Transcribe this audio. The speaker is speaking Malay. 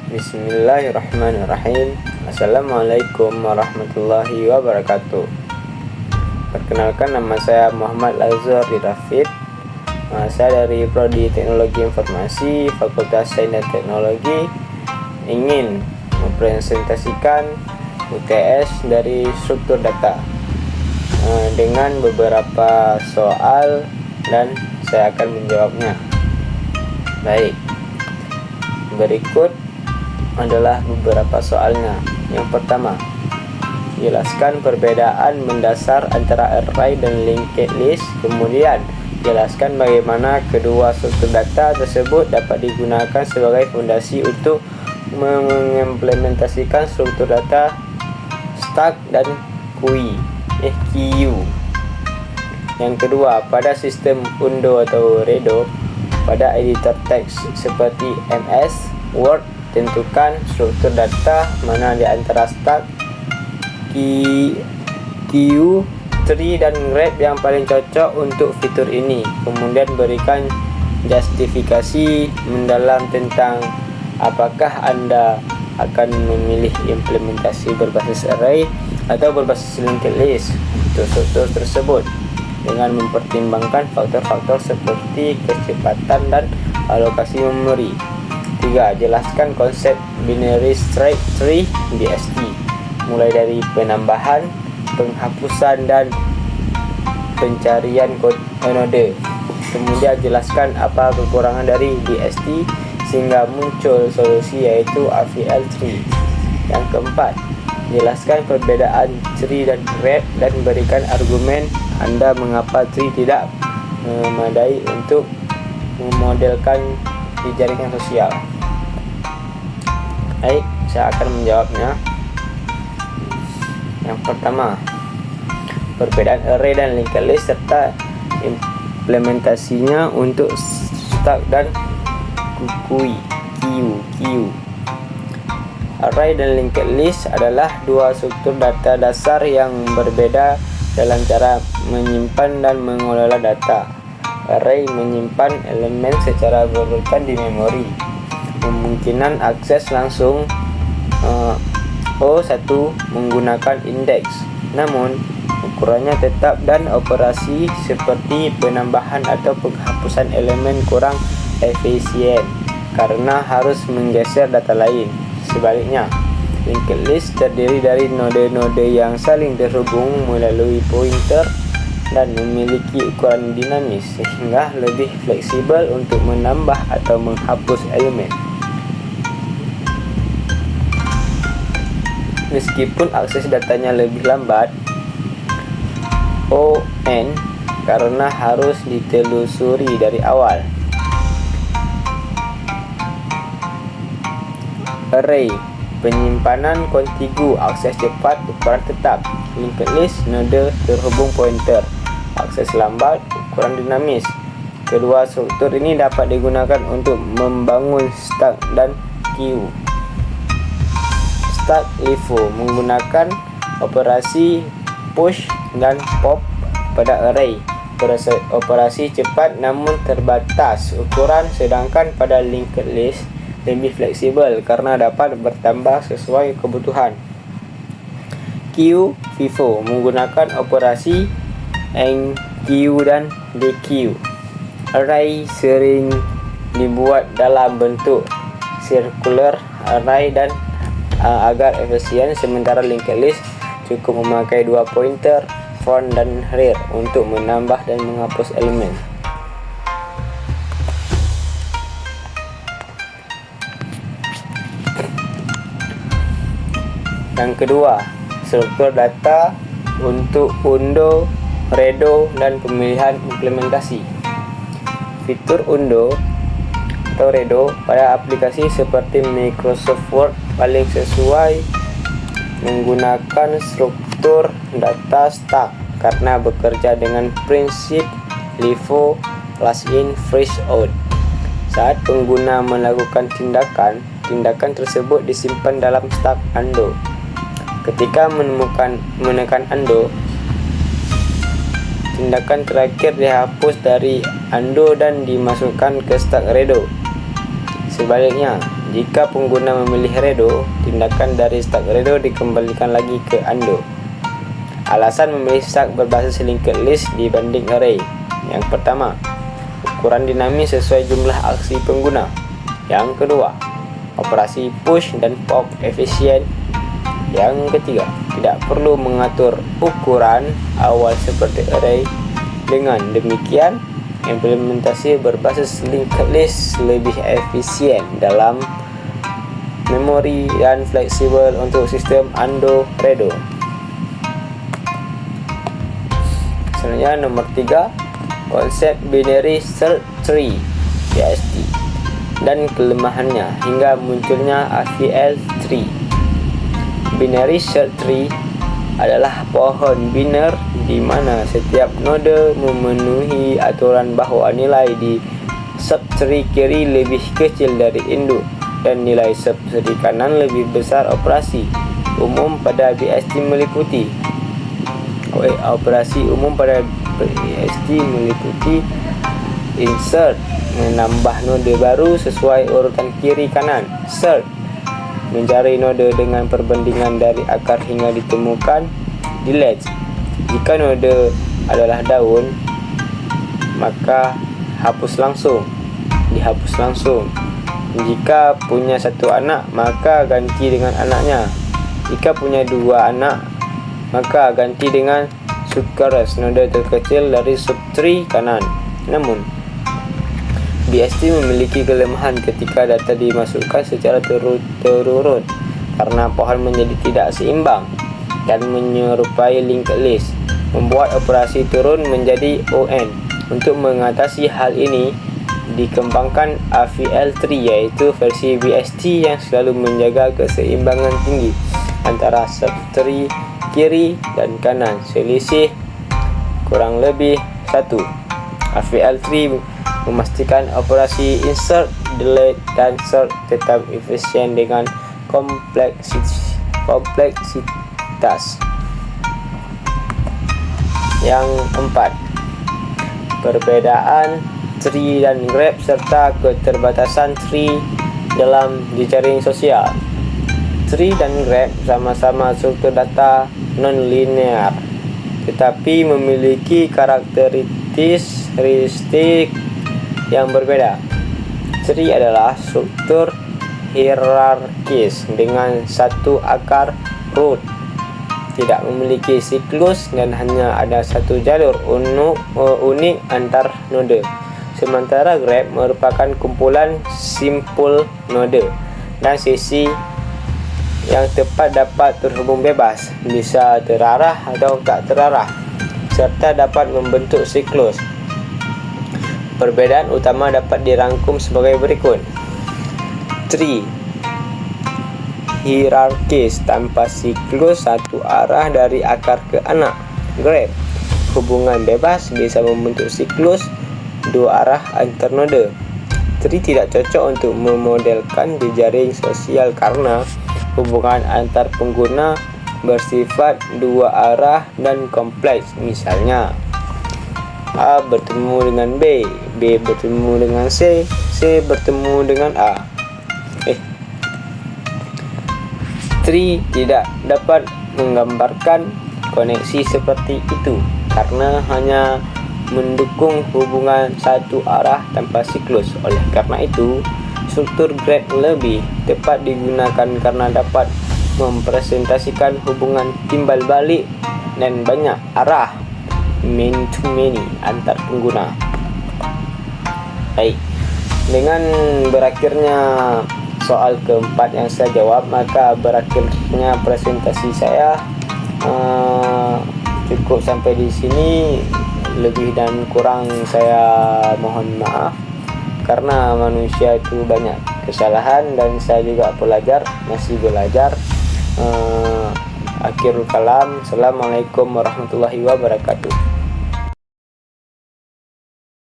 Bismillahirrahmanirrahim. Assalamualaikum warahmatullahi wabarakatuh. Perkenalkan, nama saya Muhammad Lazar Rafid. Saya dari Prodi Teknologi Informasi Fakultas Sains dan Teknologi, ingin mempresentasikan UTS dari struktur data dengan beberapa soal, dan saya akan menjawabnya. Baik, berikut adalah beberapa soalnya. Yang pertama, jelaskan perbedaan mendasar antara array dan linked list. Kemudian, jelaskan bagaimana kedua struktur data tersebut dapat digunakan sebagai fondasi untuk mengimplementasikan struktur data stack dan queue. Yang kedua, pada sistem Undo atau Redo, pada editor teks seperti MS Word, tentukan struktur data mana di antara stack, queue, tree, dan grab yang paling cocok untuk fitur ini. Kemudian berikan justifikasi mendalam tentang apakah Anda akan memilih implementasi berbasis array atau berbasis linked list untuk struktur tersebut, dengan mempertimbangkan faktor-faktor seperti kecepatan dan alokasi memori. 3. Jelaskan konsep binary search tree BST, mulai dari penambahan, penghapusan, dan pencarian node. Kemudian jelaskan apa kekurangan dari BST sehingga muncul solusi, yaitu AVL tree. Yang keempat, jelaskan perbedaan tree dan graph dan berikan argumen Anda mengapa tree tidak memadai untuk memodelkan di jaringan sosial. Baik, saya akan menjawabnya. Yang pertama, perbedaan array dan linked list serta implementasinya untuk stack dan queue. Array dan linked list adalah dua struktur data dasar yang berbeda dalam cara menyimpan dan mengelola data. Array menyimpan elemen secara berurutan di memori, memungkinkan akses langsung O1 menggunakan indeks. Namun, ukurannya tetap dan operasi seperti penambahan atau penghapusan elemen kurang efisien karena harus menggeser data lain. Sebaliknya, linked list terdiri dari node-node yang saling terhubung melalui pointer dan memiliki ukuran dinamis sehingga lebih fleksibel untuk menambah atau menghapus elemen. Meskipun akses datanya lebih lambat, ON, karena harus ditelusuri dari awal. Array, penyimpanan kontigu, akses cepat, ukuran tetap. Linked list, node terhubung pointer, akses lambat, ukuran dinamis. Kedua struktur ini dapat digunakan untuk membangun stack dan queue. Stack LIFO menggunakan operasi push dan pop pada array, operasi cepat namun terbatas ukuran, sedangkan pada linked list lebih fleksibel karena dapat bertambah sesuai kebutuhan. Queue FIFO menggunakan operasi enqueue dan dequeue. Array sering dibuat dalam bentuk circular array dan agar efisien, sementara linked list cukup memakai dua pointer front dan rear untuk menambah dan menghapus elemen. Yang kedua, struktur data untuk Undo, Redo, dan pemilihan implementasi. Fitur Undo atau Redo pada aplikasi seperti Microsoft Word paling sesuai menggunakan struktur data stack karena bekerja dengan prinsip LIFO, last in, first out. Saat pengguna melakukan tindakan tersebut disimpan dalam stack Undo. Ketika menekan Undo, tindakan terakhir dihapus dari Undo dan dimasukkan ke stack Redo. Sebaliknya, jika pengguna memilih redo, tindakan dari stack redo dikembalikan lagi ke undo. Alasan memilih stack berbasis linked list dibanding array. Yang pertama, ukuran dinamis sesuai jumlah aksi pengguna. Yang kedua, operasi push dan pop efisien. Yang ketiga, tidak perlu mengatur ukuran awal seperti array. Dengan demikian, implementasi berbasis linked list lebih efisien dalam memori dan fleksibel untuk sistem undo redo. Selanjutnya nomor 3, konsep binary search tree BST dan kelemahannya hingga munculnya AVL tree. Binary search tree adalah pohon biner di mana setiap node memenuhi aturan bahawa nilai di subtree kiri lebih kecil dari induk dan nilai subtree kanan lebih besar. Operasi umum pada BST meliputi insert, menambah node baru sesuai urutan kiri kanan. Search, mencari node dengan perbandingan dari akar hingga ditemukan. Delete, jika node adalah daun, maka dihapus langsung. Jika punya satu anak, maka ganti dengan anaknya. Jika punya dua anak, maka ganti dengan subclass, node terkecil dari subtree kanan. Namun, BST memiliki kelemahan ketika data dimasukkan secara terurut karena pohon menjadi tidak seimbang dan menyerupai linked list, membuat operasi turun menjadi ON. Untuk mengatasi hal ini, dikembangkan AVL tree, yaitu versi BST yang selalu menjaga keseimbangan tinggi antara subtree kiri dan kanan, selisih kurang lebih 1. AVL tree memastikan operasi insert, delete, dan search tetap efisien dengan kompleksitas. Yang 4, perbedaan tree dan graph serta keterbatasan tree dalam jejaring sosial. Tree dan graph sama-sama struktur data non-linear, tetapi memiliki karakteristik yang berbeda. Tree adalah struktur hierarkis dengan satu akar root, tidak memiliki siklus dan hanya ada satu jalur unik antar node. Sementara graph merupakan kumpulan simpul node dan sisi yang tepat dapat terhubung bebas, bisa terarah atau tak terarah, serta dapat membentuk siklus. Perbedaan utama dapat dirangkum sebagai berikut. Tree hierarkis tanpa siklus satu arah dari akar ke anak. Graph hubungan bebas, bisa membentuk siklus dua arah antar node. Tree tidak cocok untuk memodelkan jejaring sosial karena hubungan antar pengguna bersifat dua arah dan kompleks. Misalnya, A bertemu dengan B, B bertemu dengan C, C bertemu dengan A. Tree tidak dapat menggambarkan koneksi seperti itu karena hanya mendukung hubungan satu arah tanpa siklus. Oleh karena itu, struktur graph lebih tepat digunakan karena dapat mempresentasikan hubungan timbal balik dan banyak arah many to many antar pengguna. Baik, dengan berakhirnya soal keempat yang saya jawab, maka berakhirnya presentasi saya. Cukup sampai di sini. Lebih dan kurang saya mohon maaf, karena manusia itu banyak kesalahan dan saya juga masih belajar. Akhirul kalam, assalamualaikum warahmatullahi wabarakatuh.